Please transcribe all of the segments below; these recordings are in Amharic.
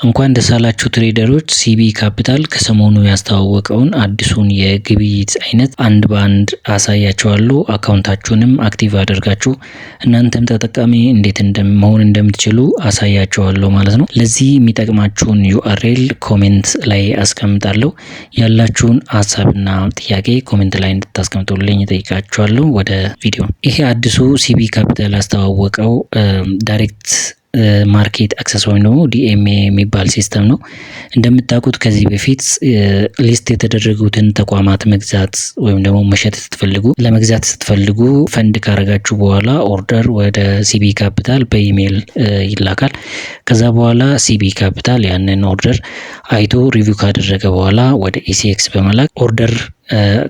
እንኳን ደስ አላችሁ ትሬደሮች። ሲቢ ካፒታል ከሰሞኑ ያስተዋወቀውን አዲሱን የግብይት አይነት አንድ በአንድ አሳያችኋለሁ። አካውንታችሁንም አክቲቭ አድርጋችሁ እናንተም ተጠቃሚ እንዴት መሆን እንደምትችሉ አሳያችኋለሁ ማለት ነው። ለዚህ የሚጠቅማችሁን ዩአርኤል ኮሜንት ላይ አስቀምጣለሁ። ያላችሁን ሀሳብና ጥያቄ ኮሜንት ላይ እንድታስቀምጡልኝ እጠይቃችኋለሁ። ወደ ቪዲዮ። ይሄ አዲሱ ሲቢ ካፒታል ያስተዋወቀው ዳይሬክት ማርኬት አክሰስ ወይም ደግሞ ዲኤምኤ የሚባል ሲስተም ነው። እንደምታውቁት ከዚህ በፊት ሊስት የተደረጉትን ተቋማት መግዛት ወይም ደግሞ መሸጥ ለመግዛት ስትፈልጉ ፈንድ ካረጋችሁ በኋላ ኦርደር ወደ ሲቢ ካፒታል በኢሜይል ይላካል። ከዛ በኋላ ሲቢ ካፒታል ያንን ኦርደር አይቶ ሪቪው ካደረገ በኋላ ወደ ኢሲኤክስ በመላክ ኦርደር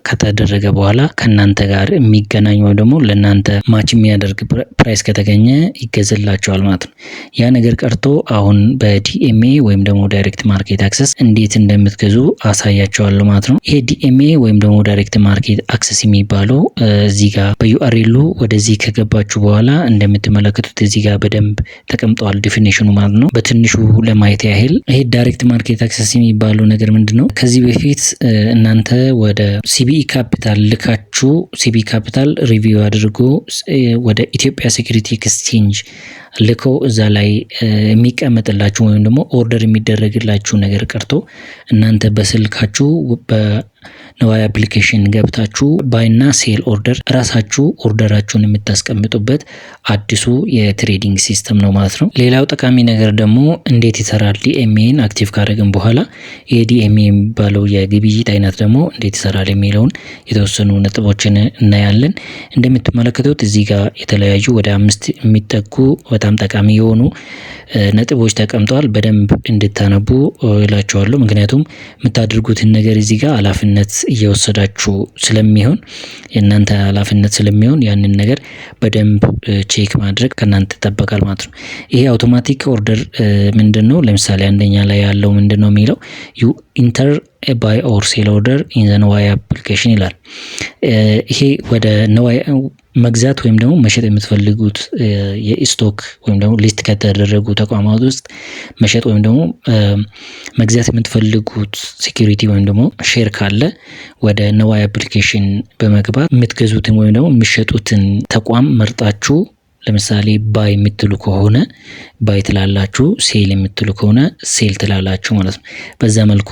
ከተደረገ በኋላ ከናንተ ጋር የሚገናኝ ወይም ደግሞ ለናንተ ማች የሚያደርግ ፕራይስ ከተገኘ ይገዛላችኋል ማለት ነው። ያ ነገር ቀርቶ አሁን በዲኤምኤ ወይም ደግሞ ዳይሬክት ማርኬት አክሰስ እንዴት እንደምትገዙ አሳያችኋለሁ ማለት ነው። ይሄ ዲኤምኤ ወይም ደግሞ ዳይሬክት ማርኬት አክሰስ የሚባለው እዚህ ጋር በዩአርኤሉ ወደዚህ ከገባችሁ በኋላ እንደምትመለከቱት እዚህ ጋር በደንብ ተቀምጠዋል ዲፊኒሽኑ ማለት ነው። በትንሹ ለማየት ያህል ይሄ ዳይሬክት ማርኬት አክሰስ የሚባለው ነገር ምንድነው? ከዚህ በፊት እናንተ ወደ ሲቢኢ ካፒታል ልካችሁ ሲቢ ካፒታል ሪቪው አድርጎ ወደ ኢትዮጵያ ሴኩሪቲ ኤክስቼንጅ ልኮ እዛ ላይ የሚቀመጥላችሁ ወይም ደግሞ ኦርደር የሚደረግላችሁ ነገር ቀርቶ እናንተ በስልካችሁ በነዋይ አፕሊኬሽን ገብታችሁ ባይና ሴል ኦርደር ራሳችሁ ኦርደራችሁን የምታስቀምጡበት አዲሱ የትሬዲንግ ሲስተም ነው ማለት ነው። ሌላው ጠቃሚ ነገር ደግሞ እንዴት ይሰራል ዲኤምኤን አክቲቭ ካደረግን በኋላ የዲኤምኤ የሚባለው የግብይት አይነት ደግሞ እንዴት ይሰራል የሚለውን የተወሰኑ ነጥቦችን እናያለን። እንደምትመለከቱት እዚህ ጋር የተለያዩ ወደ 5 የሚጠጉ በጣም ጠቃሚ የሆኑ ነጥቦች ተቀምጠዋል። በደንብ እንድታነቡ እላችኋለሁ። ምክንያቱም የምታደርጉትን ነገር እዚህ ጋር ኃላፊነት እየወሰዳችሁ ስለሚሆን የእናንተ ኃላፊነት ስለሚሆን ያንን ነገር በደንብ ቼክ ማድረግ ከእናንተ ይጠበቃል ማለት ነው። ይሄ አውቶማቲክ ኦርደር ምንድነው? ለምሳሌ አንደኛ ላይ ያለው ምንድነው የሚለው ዩ ኢንተር ባይ ኦር ሴል ኦርደር ኢን ዘ ነዋይ አፕሊኬሽን ይላል። ይሄ ወደ ነዋይ መግዛት ወይም ደግሞ መሸጥ የምትፈልጉት የስቶክ ወይም ደግሞ ሊስት ከተደረጉ ተቋማት ውስጥ መሸጥ ወይም ደግሞ መግዛት የምትፈልጉት ሴኩሪቲ ወይም ደግሞ ሼር ካለ ወደ ነዋይ አፕሊኬሽን በመግባት የምትገዙትን ወይም ደግሞ የምትሸጡትን ተቋም መርጣችሁ ለምሳሌ ባይ የምትሉ ከሆነ ባይ ትላላችሁ፣ ሴል የምትሉ ከሆነ ሴል ትላላችሁ ማለት ነው። በዛ መልኩ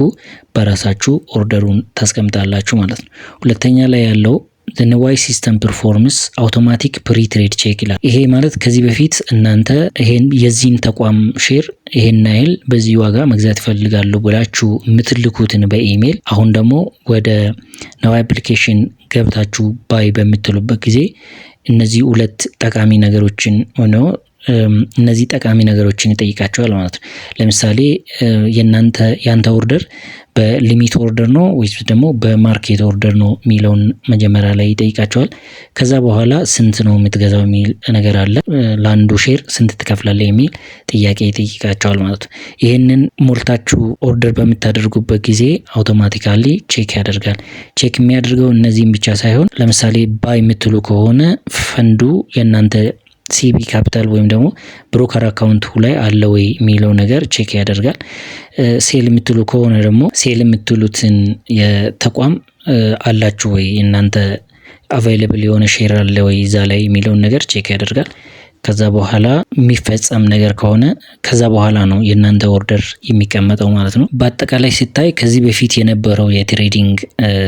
በራሳችሁ ኦርደሩን ታስቀምጣላችሁ ማለት ነው። ሁለተኛ ላይ ያለው the ነዋይ ሲስተም ፐርፎርምስ አውቶማቲክ ፕሪ ትሬድ ቼክ ይላል። ይሄ ማለት ከዚህ በፊት እናንተ ይሄን የዚህን ተቋም ሼር ይሄን ያህል በዚህ ዋጋ መግዛት ይፈልጋሉ ብላችሁ የምትልኩትን በኢሜል አሁን ደግሞ ወደ ነዋይ አፕሊኬሽን ገብታችሁ ባይ በምትሉበት ጊዜ እነዚህ ሁለት ጠቃሚ ነገሮችን ሆነው እነዚህ ጠቃሚ ነገሮችን ይጠይቃቸዋል ማለት ነው። ለምሳሌ ያንተ ኦርደር በሊሚት ኦርደር ነው ወይስ ደግሞ በማርኬት ኦርደር ነው የሚለውን መጀመሪያ ላይ ይጠይቃቸዋል። ከዛ በኋላ ስንት ነው የምትገዛው የሚል ነገር አለ። ለአንዱ ሼር ስንት ትከፍላለህ የሚል ጥያቄ ይጠይቃቸዋል ማለት ነው። ይህንን ሞልታችሁ ኦርደር በምታደርጉበት ጊዜ አውቶማቲካሊ ቼክ ያደርጋል። ቼክ የሚያደርገው እነዚህም ብቻ ሳይሆን ለምሳሌ ባይ የምትሉ ከሆነ ፈንዱ የእናንተ ሲቢ ካፒታል ወይም ደግሞ ብሮከር አካውንቱ ላይ አለ ወይ የሚለው ነገር ቼክ ያደርጋል። ሴል የምትሉ ከሆነ ደግሞ ሴል የምትሉትን የተቋም አላችሁ ወይ እናንተ አቫይለብል የሆነ ሼር አለ ወይ እዛ ላይ የሚለውን ነገር ቼክ ያደርጋል። ከዛ በኋላ የሚፈጸም ነገር ከሆነ ከዛ በኋላ ነው የእናንተ ኦርደር የሚቀመጠው ማለት ነው። በአጠቃላይ ሲታይ ከዚህ በፊት የነበረው የትሬዲንግ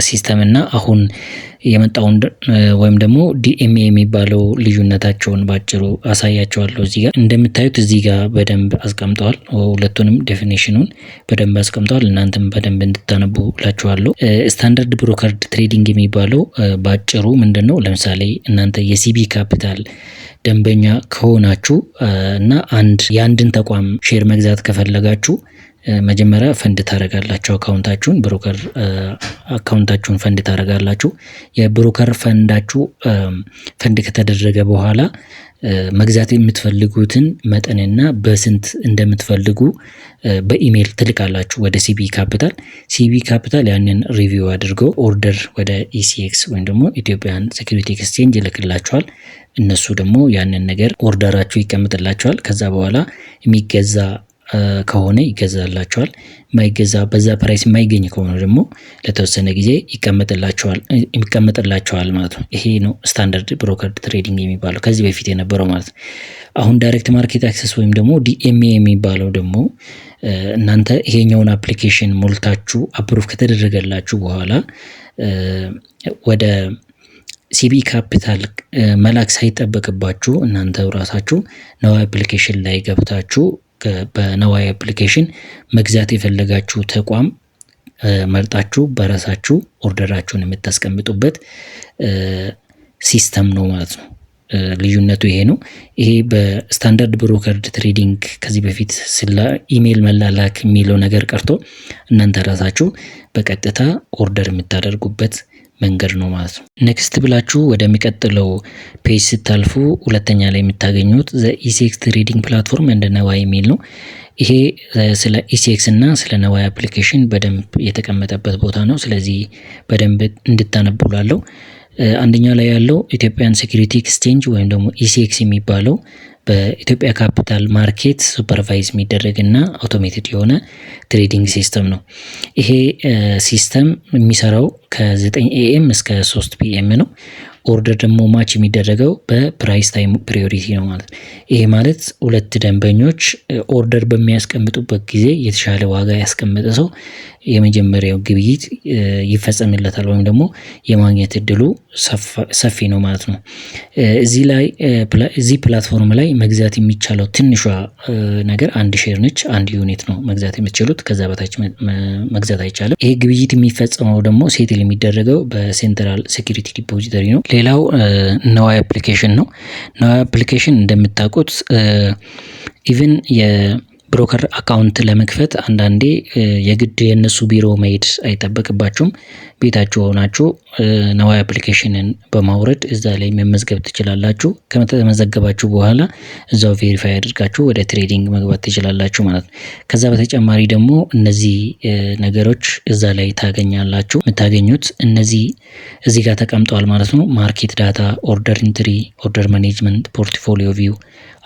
ሲስተም እና አሁን የመጣውን ወይም ደግሞ ዲኤምኤ የሚባለው ልዩነታቸውን ባጭሩ አሳያቸዋለሁ። እዚህ ጋር እንደምታዩት እዚህ ጋር በደንብ አስቀምጠዋል። ሁለቱንም ዴፊኒሽኑን በደንብ አስቀምጠዋል። እናንተም በደንብ እንድታነቡ እላችኋለሁ። ስታንዳርድ ብሮከርድ ትሬዲንግ የሚባለው ባጭሩ ምንድነው? ለምሳሌ እናንተ የሲቢ ካፒታል ደንበኛ ከሆናችሁ እና የአንድን ተቋም ሼር መግዛት ከፈለጋችሁ መጀመሪያ ፈንድ ታረጋላችሁ። አካውንታችሁን ብሮከር አካውንታችሁን ፈንድ ታረጋላችሁ። የብሮከር ፈንዳችሁ ፈንድ ከተደረገ በኋላ መግዛት የምትፈልጉትን መጠንና በስንት እንደምትፈልጉ በኢሜል ትልካላችሁ ወደ ሲቢ ካፒታል። ሲቢ ካፒታል ያንን ሪቪው አድርጎ ኦርደር ወደ ኢሲኤክስ ወይም ደግሞ ኢትዮጵያን ሴኩሪቲ ኤክስቼንጅ ይልክላችኋል። እነሱ ደግሞ ያንን ነገር ኦርደራችሁ ይቀምጥላችኋል። ከዛ በኋላ የሚገዛ ከሆነ ይገዛላችኋል። በዛ ፕራይስ የማይገኝ ከሆነ ደግሞ ለተወሰነ ጊዜ ይቀመጥላችኋል ማለት ነው። ይሄ ነው ስታንዳርድ ብሮከር ትሬዲንግ የሚባለው ከዚህ በፊት የነበረው ማለት ነው። አሁን ዳይሬክት ማርኬት አክሰስ ወይም ደግሞ ዲኤምኤ የሚባለው ደግሞ እናንተ ይሄኛውን አፕሊኬሽን ሞልታችሁ አፕሩቭ ከተደረገላችሁ በኋላ ወደ ሲቢ ካፒታል መላክ ሳይጠበቅባችሁ እናንተ ራሳችሁ ነዋይ አፕሊኬሽን ላይ ገብታችሁ በነዋይ አፕሊኬሽን መግዛት የፈለጋችሁ ተቋም መርጣችሁ በራሳችሁ ኦርደራችሁን የምታስቀምጡበት ሲስተም ነው ማለት ነው። ልዩነቱ ይሄ ነው። ይሄ በስታንዳርድ ብሮከር ትሬዲንግ ከዚህ በፊት ስለ ኢሜል መላላክ የሚለው ነገር ቀርቶ እናንተ ራሳችሁ በቀጥታ ኦርደር የምታደርጉበት መንገድ ነው ማለት ነው። ኔክስት ብላችሁ ወደሚቀጥለው ፔጅ ስታልፉ ሁለተኛ ላይ የምታገኙት ኢሲኤክስ ትሬዲንግ ፕላትፎርም እንደ ነዋይ የሚል ነው። ይሄ ስለ ኢሲኤክስ እና ስለ ነዋይ አፕሊኬሽን በደንብ የተቀመጠበት ቦታ ነው። ስለዚህ በደንብ እንድታነቡላለሁ። አንደኛ ላይ ያለው ኢትዮጵያን ሴኩሪቲ ኤክስቼንጅ ወይም ደግሞ ኢሲኤክስ የሚባለው በኢትዮጵያ ካፒታል ማርኬት ሱፐርቫይዝ የሚደረግ እና አውቶሜትድ የሆነ ትሬዲንግ ሲስተም ነው። ይሄ ሲስተም የሚሰራው ከ9 ኤኤም እስከ 3 ፒኤም ነው። ኦርደር ደግሞ ማች የሚደረገው በፕራይስ ታይም ፕሪዮሪቲ ነው ማለት ነው። ይሄ ማለት ሁለት ደንበኞች ኦርደር በሚያስቀምጡበት ጊዜ የተሻለ ዋጋ ያስቀመጠ ሰው የመጀመሪያው ግብይት ይፈጸምለታል ወይም ደግሞ የማግኘት እድሉ ሰፊ ነው ማለት ነው። እዚህ ፕላትፎርም ላይ መግዛት የሚቻለው ትንሿ ነገር 1 ሼር ነች። 1 ዩኒት ነው መግዛት የምትችሉት፣ ከዛ በታች መግዛት አይቻልም። ይሄ ግብይት የሚፈጸመው ደግሞ ሴትል የሚደረገው በሴንትራል ሴኩሪቲ ዲፖዚተሪ ነው። ሌላው ነዋይ አፕሊኬሽን ነው። ነዋይ አፕሊኬሽን እንደምታውቁት ኢቭን የብሮከር አካውንት ለመክፈት አንዳንዴ የግድ የነሱ ቢሮ መሄድ አይጠበቅባችሁም። ቤታችሁ ሆናችሁ ነዋይ አፕሊኬሽንን በማውረድ እዛ ላይ መመዝገብ ትችላላችሁ። ከተመዘገባችሁ በኋላ እዛው ቬሪፋይ አድርጋችሁ ወደ ትሬዲንግ መግባት ትችላላችሁ ማለት ነው። ከዛ በተጨማሪ ደግሞ እነዚህ ነገሮች እዛ ላይ ታገኛላችሁ። የምታገኙት እነዚህ እዚህ ጋር ተቀምጠዋል ማለት ነው። ማርኬት ዳታ፣ ኦርደር ኢንትሪ፣ ኦርደር ማኔጅመንት፣ ፖርትፎሊዮ ቪው፣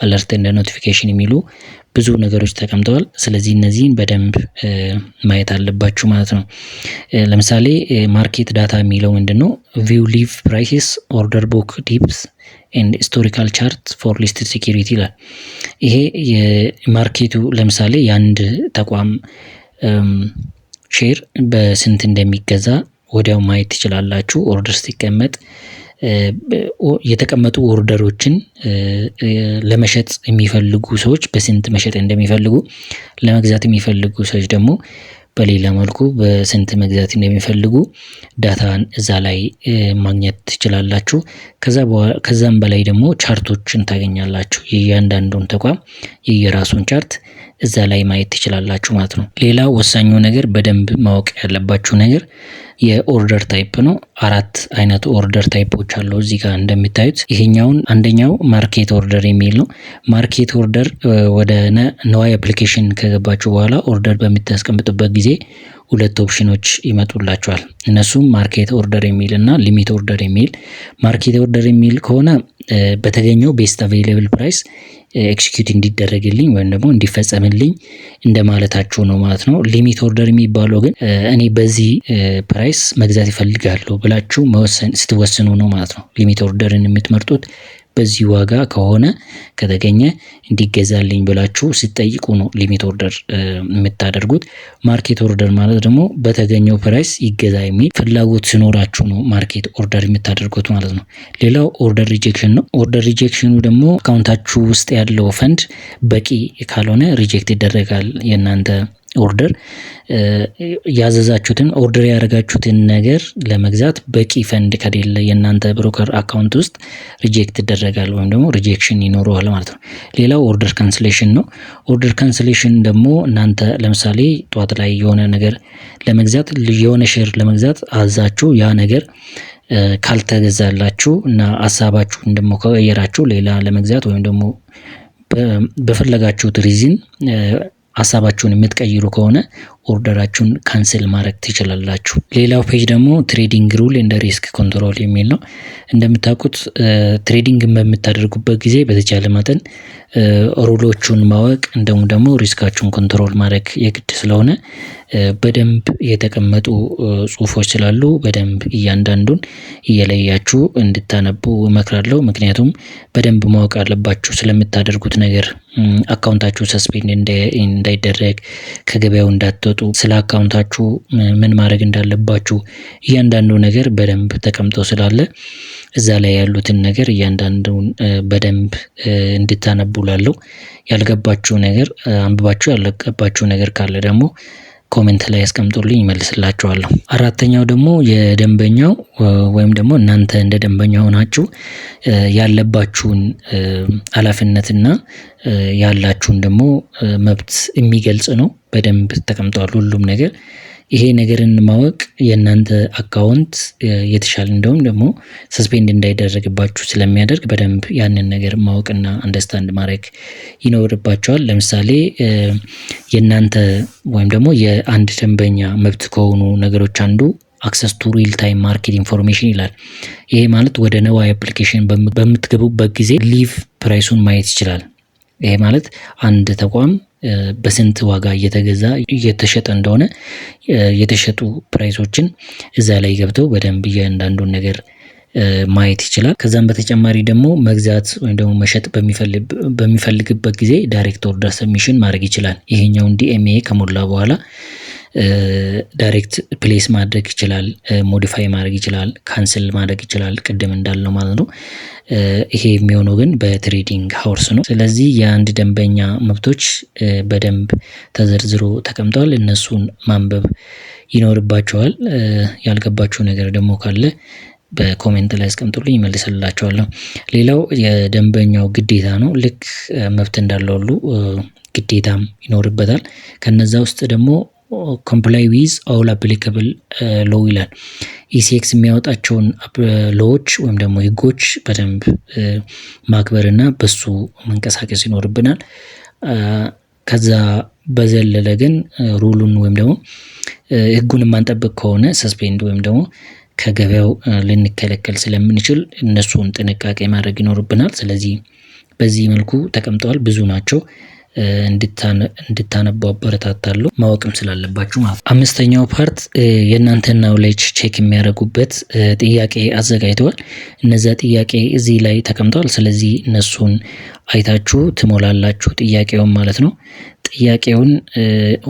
አለርት እንደ ኖቲፊኬሽን የሚሉ ብዙ ነገሮች ተቀምጠዋል። ስለዚህ እነዚህን በደንብ ማየት አለባችሁ ማለት ነው። ለምሳሌ ማርኬት ዳታ የሚለው ምንድነው? ቪው ሊቭ ፕራይስስ፣ ኦርደር ቡክ ዲፕስ ኤንድ ሂስቶሪካል ቻርት ፎር ሊስትድ ሴኩሪቲ ይላል። ይሄ የማርኬቱ ለምሳሌ የአንድ ተቋም ሼር በስንት እንደሚገዛ ወዲያው ማየት ትችላላችሁ። ኦርደር ሲቀመጥ የተቀመጡ ኦርደሮችን ለመሸጥ የሚፈልጉ ሰዎች በስንት መሸጥ እንደሚፈልጉ፣ ለመግዛት የሚፈልጉ ሰዎች ደግሞ በሌላ መልኩ በስንት መግዛት እንደሚፈልጉ ዳታን እዛ ላይ ማግኘት ትችላላችሁ። ከዛም በላይ ደግሞ ቻርቶችን ታገኛላችሁ። የእያንዳንዱን ተቋም የየራሱን ቻርት እዛ ላይ ማየት ትችላላችሁ ማለት ነው። ሌላ ወሳኙ ነገር በደንብ ማወቅ ያለባችሁ ነገር የኦርደር ታይፕ ነው። 4 አይነት ኦርደር ታይፖች አሉ እዚህ ጋር እንደምታዩት። ይሄኛውን አንደኛው ማርኬት ኦርደር የሚል ነው። ማርኬት ኦርደር ወደ ነዋይ አፕሊኬሽን ከገባችሁ በኋላ ኦርደር በምታስቀምጡበት ጊዜ 2 ኦፕሽኖች ይመጡላችኋል። እነሱም ማርኬት ኦርደር የሚል እና ሊሚት ኦርደር የሚል። ማርኬት ኦርደር የሚል ከሆነ በተገኘው ቤስት አቬይላብል ፕራይስ ኤክስኪዩት እንዲደረግልኝ ወይም ደግሞ እንዲፈጸምልኝ እንደማለታችሁ ነው ማለት ነው። ሊሚት ኦርደር የሚባለው ግን እኔ በዚህ ፕራይስ መግዛት ይፈልጋለሁ ብላችሁ ስትወስኑ ነው ማለት ነው። ሊሚት ኦርደርን የምትመርጡት በዚህ ዋጋ ከሆነ ከተገኘ እንዲገዛልኝ ብላችሁ ስትጠይቁ ነው ሊሚት ኦርደር የምታደርጉት። ማርኬት ኦርደር ማለት ደግሞ በተገኘው ፕራይስ ይገዛ የሚል ፍላጎት ሲኖራችሁ ነው ማርኬት ኦርደር የምታደርጉት ማለት ነው። ሌላው ኦርደር ሪጀክሽን ነው። ኦርደር ሪጀክሽኑ ደግሞ አካውንታችሁ ውስጥ ያለው ፈንድ በቂ ካልሆነ ሪጀክት ይደረጋል። የእናንተ ኦርደር ያዘዛችሁትን ኦርደር ያደረጋችሁትን ነገር ለመግዛት በቂ ፈንድ ከሌለ የእናንተ ብሮከር አካውንት ውስጥ ሪጀክት ይደረጋል ወይም ደግሞ ሪጀክሽን ይኖረዋል ማለት ነው። ሌላው ኦርደር ካንስሌሽን ነው። ኦርደር ካንስሌሽን ደግሞ እናንተ ለምሳሌ ጠዋት ላይ የሆነ ነገር ለመግዛት የሆነ ሼር ለመግዛት አዛችሁ ያ ነገር ካልተገዛላችሁ እና ሀሳባችሁን ደግሞ ከቀየራችሁ ሌላ ለመግዛት ወይም ደግሞ በፈለጋችሁት ሪዝን ሀሳባችሁን የምትቀይሩ ከሆነ ኦርደራችሁን ካንስል ማድረግ ትችላላችሁ። ሌላው ፔጅ ደግሞ ትሬዲንግ ሩል እንደ ሪስክ ኮንትሮል የሚል ነው። እንደምታውቁት ትሬዲንግን በምታደርጉበት ጊዜ በተቻለ መጠን ሩሎቹን ማወቅ እንዲሁም ደግሞ ሪስካችሁን ኮንትሮል ማድረግ የግድ ስለሆነ በደንብ የተቀመጡ ጽሁፎች ስላሉ በደንብ እያንዳንዱን እየለያችሁ እንድታነቡ እመክራለሁ። ምክንያቱም በደንብ ማወቅ አለባችሁ ስለምታደርጉት ነገር፣ አካውንታችሁ ሰስፔንድ እንዳይደረግ፣ ከገበያው እንዳትወጡ፣ ስለ አካውንታችሁ ምን ማድረግ እንዳለባችሁ እያንዳንዱ ነገር በደንብ ተቀምጦ ስላለ እዛ ላይ ያሉትን ነገር እያንዳንዱን በደንብ እንድታነቡ ላለው። ያልገባችሁ ነገር አንብባችሁ ያልገባችሁ ነገር ካለ ደግሞ ኮሜንት ላይ ያስቀምጡልኝ ይመልስላችኋለሁ። አራተኛው ደግሞ የደንበኛው ወይም ደግሞ እናንተ እንደ ደንበኛ ሆናችሁ ያለባችሁን ኃላፊነትና ያላችሁን ደግሞ መብት የሚገልጽ ነው። በደንብ ተቀምጧል ሁሉም ነገር። ይሄ ነገርን ማወቅ የእናንተ አካውንት የተሻለ እንደውም ደግሞ ሰስፔንድ እንዳይደረግባችሁ ስለሚያደርግ በደንብ ያንን ነገር ማወቅና አንደርስታንድ ማድረግ ይኖርባቸዋል። ለምሳሌ የእናንተ ወይም ደግሞ የአንድ ደንበኛ መብት ከሆኑ ነገሮች አንዱ አክሰስ ቱ ሪል ታይም ማርኬት ኢንፎርሜሽን ይላል። ይሄ ማለት ወደ ነዋይ አፕሊኬሽን በምትገቡበት ጊዜ ሊቭ ፕራይሱን ማየት ይችላል። ይሄ ማለት አንድ ተቋም በስንት ዋጋ እየተሸጠ እንደሆነ የተሸጡ ፕራይሶችን እዛ ላይ ገብተው በደንብ እያንዳንዱን ነገር ማየት ይችላል። ከዛም በተጨማሪ ደግሞ መግዛት ወይም ደግሞ መሸጥ በሚፈልግበት ጊዜ ዳይሬክት ኦርደር ሰብሚሽን ማድረግ ይችላል። ይሄኛውን ዲኤምኤ ከሞላ በኋላ ዳይሬክት ፕሌስ ማድረግ ይችላል፣ ሞዲፋይ ማድረግ ይችላል፣ ካንስል ማድረግ ይችላል፣ ቅድም እንዳልነው ማለት ነው። ይሄ የሚሆነው ግን በትሬዲንግ ሀውስ ነው። ስለዚህ የአንድ ደንበኛ መብቶች በደንብ ተዘርዝሮ ተቀምጠዋል። እነሱን ማንበብ ይኖርባቸዋል። ያልገባችሁ ነገር ደግሞ ካለ በኮሜንት ላይ አስቀምጡልኝ ይመልስላችኋለሁ። ሌላው የደንበኛው ግዴታ ነው። ልክ መብት እንዳለው ሁሉ ግዴታም ይኖርበታል። ከነዛ ውስጥ ደግሞ ኮምፕላይ ዊዝ ኦል አፕሊካብል ሎው ይላል። ኢሲኤክስ የሚያወጣቸውን ሎዎች ወይም ደግሞ ህጎች በደንብ ማክበርና በሱ መንቀሳቀስ ይኖርብናል። ከዛ በዘለለ ግን ሩሉን ወይም ደግሞ ህጉን የማንጠብቅ ከሆነ ሰስፔንድ ወይም ደግሞ ከገበያው ልንከለከል ስለምንችል እነሱን ጥንቃቄ ማድረግ ይኖርብናል። ስለዚህ በዚህ መልኩ ተቀምጠዋል። ብዙ ናቸው። እንድታነቡ አበረታታለሁ፣ ማወቅም ስላለባችሁ ማለት ነው። አምስተኛው ፓርት የእናንተን ናውሌጅ ቼክ የሚያደርጉበት ጥያቄ አዘጋጅተዋል። እነዛ ጥያቄ እዚህ ላይ ተቀምጠዋል። ስለዚህ እነሱን አይታችሁ ትሞላላችሁ ጥያቄውን ማለት ነው። ጥያቄውን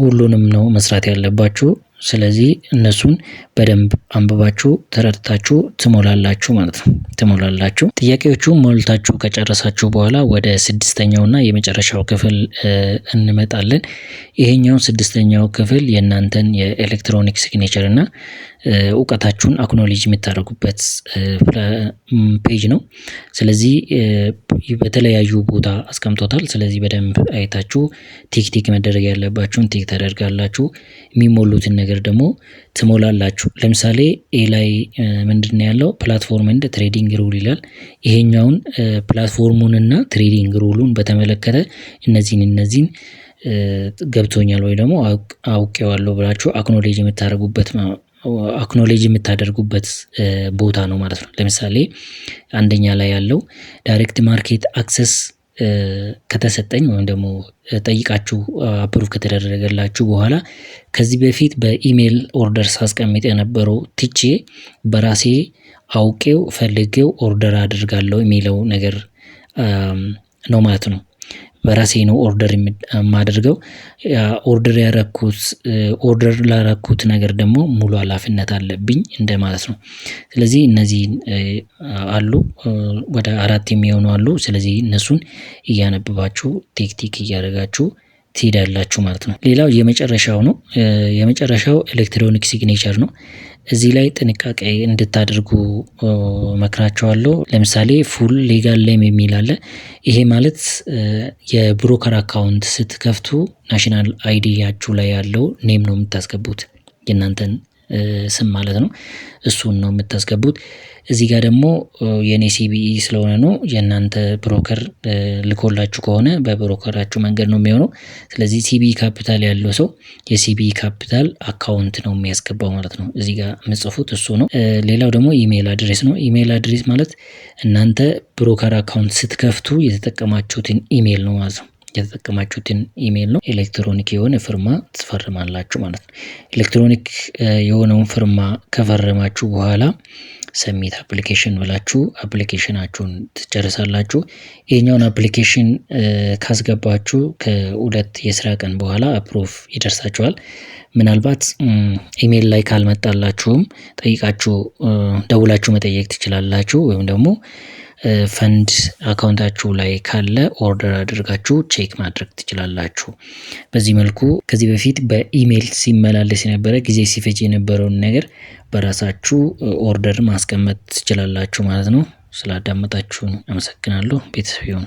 ሁሉንም ነው መስራት ያለባችሁ። ስለዚህ እነሱን በደንብ አንብባችሁ ተረድታችሁ ትሞላላችሁ ማለት ነው። ጥያቄዎቹ ሞልታችሁ ከጨረሳችሁ በኋላ ወደ ስድስተኛውና የመጨረሻው ክፍል እንመጣለን። ይሄኛው ስድስተኛው ክፍል የእናንተን የኤሌክትሮኒክ ሲግኔቸር እና እውቀታችሁን አክኖሌጅ የምታደርጉበት ፔጅ ነው። ስለዚህ በተለያዩ ቦታ አስቀምጦታል። ስለዚህ በደንብ አይታችሁ ቲክ መደረግ ያለባችሁን ቲክ ታደርጋላችሁ። የሚሞሉትን ነገር ደግሞ ትሞላላችሁ። ለምሳሌ ኤ ላይ ምንድን ነው ያለው? ፕላትፎርም እንደ ትሬዲንግ ሩል ይላል። ይሄኛውን ፕላትፎርሙንና ትሬዲንግ ሩሉን በተመለከተ እነዚህን ገብቶኛል ወይ ደግሞ አውቄዋለሁ ብላችሁ አክኖሌጅ የምታደርጉበት ቦታ ነው ማለት ነው። ለምሳሌ አንደኛ ላይ ያለው ዳይሬክት ማርኬት አክሰስ ከተሰጠኝ ወይም ደግሞ ጠይቃችሁ አፕሩቭ ከተደረገላችሁ በኋላ ከዚህ በፊት በኢሜል ኦርደር ሳስቀምጥ የነበረው ትቼ በራሴ አውቄው ፈልጌው ኦርደር አድርጋለሁ የሚለው ነገር ነው ማለት ነው። በራሴ ነው ኦርደር የማደርገው። ኦርደር ላረኩት ነገር ደግሞ ሙሉ ኃላፊነት አለብኝ እንደማለት ነው። ስለዚህ እነዚህ አሉ ወደ 4 የሚሆኑ አሉ። ስለዚህ እነሱን እያነበባችሁ ቲክ እያደረጋችሁ ትሄዳላችሁ ማለት ነው። ሌላው የመጨረሻው ነው። የመጨረሻው ኤሌክትሮኒክ ሲግኔቸር ነው። እዚህ ላይ ጥንቃቄ እንድታደርጉ መክራቸዋለሁ። ለምሳሌ ፉል ሌጋል ኔም የሚል አለ። ይሄ ማለት የብሮከር አካውንት ስትከፍቱ ናሽናል አይዲያችሁ ላይ ያለው ኔም ነው የምታስገቡት። የእናንተን ስም ማለት ነው። እሱን ነው የምታስገቡት። እዚህ ጋር ደግሞ የኔ ሲቢኢ ስለሆነ ነው። የእናንተ ብሮከር ልኮላችሁ ከሆነ በብሮከራችሁ መንገድ ነው የሚሆነው። ስለዚህ ሲቢኢ ካፒታል ያለው ሰው የሲቢኢ ካፒታል አካውንት ነው የሚያስገባው ማለት ነው። እዚህ ጋር የምጽፉት እሱ ነው። ሌላው ደግሞ ኢሜይል አድሬስ ነው። ኢሜይል አድሬስ ማለት እናንተ ብሮከር አካውንት ስትከፍቱ የተጠቀማችሁትን ኢሜይል ነው ማለት ነው። የተጠቀማችሁትን ኢሜይል ነው። ኤሌክትሮኒክ የሆነ ፍርማ ትፈርማላችሁ ማለት ነው። ኤሌክትሮኒክ የሆነውን ፍርማ ከፈረማችሁ በኋላ ሰሚት አፕሊኬሽን ብላችሁ አፕሊኬሽናችሁን ትጨርሳላችሁ። ይሄኛውን አፕሊኬሽን ካስገባችሁ ከሁለት የስራ ቀን በኋላ አፕሩቭ ይደርሳችኋል። ምናልባት ኢሜይል ላይ ካልመጣላችሁም ጠይቃችሁ ደውላችሁ መጠየቅ ትችላላችሁ። ወይም ደግሞ ፈንድ አካውንታችሁ ላይ ካለ ኦርደር አድርጋችሁ ቼክ ማድረግ ትችላላችሁ። በዚህ መልኩ ከዚህ በፊት በኢሜይል ሲመላለስ የነበረ ጊዜ ሲፈጅ የነበረውን ነገር በራሳችሁ ኦርደር ማስቀመጥ ትችላላችሁ ማለት ነው። ስላዳመጣችሁን አመሰግናለሁ። ቤተሰብ ይሁኑ።